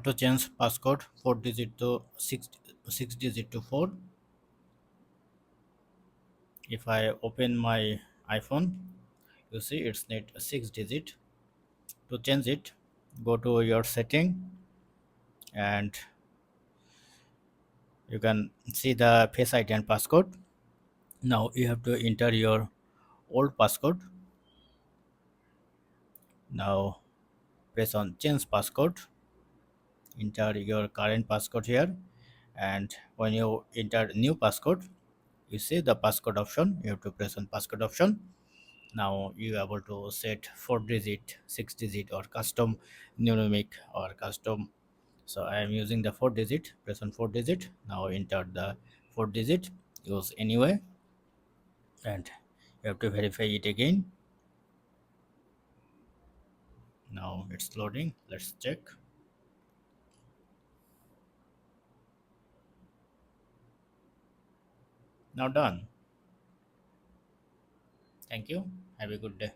To change passcode 4 digit to 6 digit to 4. If I open my iPhone, you see it's need 6 digit. To change it, go to your setting and you can see the face ID and passcode. Now you have to enter your old passcode. Now press on change passcode, enter your current passcode here, and when you enter new passcode, you see the passcode option. You have to press on passcode option. Now you are able to set 4 digit, 6 digit, or custom numeric or custom. So I am using the 4 digit. Press on 4 digit. Now enter the 4 digit, use anyway, and you have to verify it again. Now it's loading, let's check. Now done. Thank you, have a good day.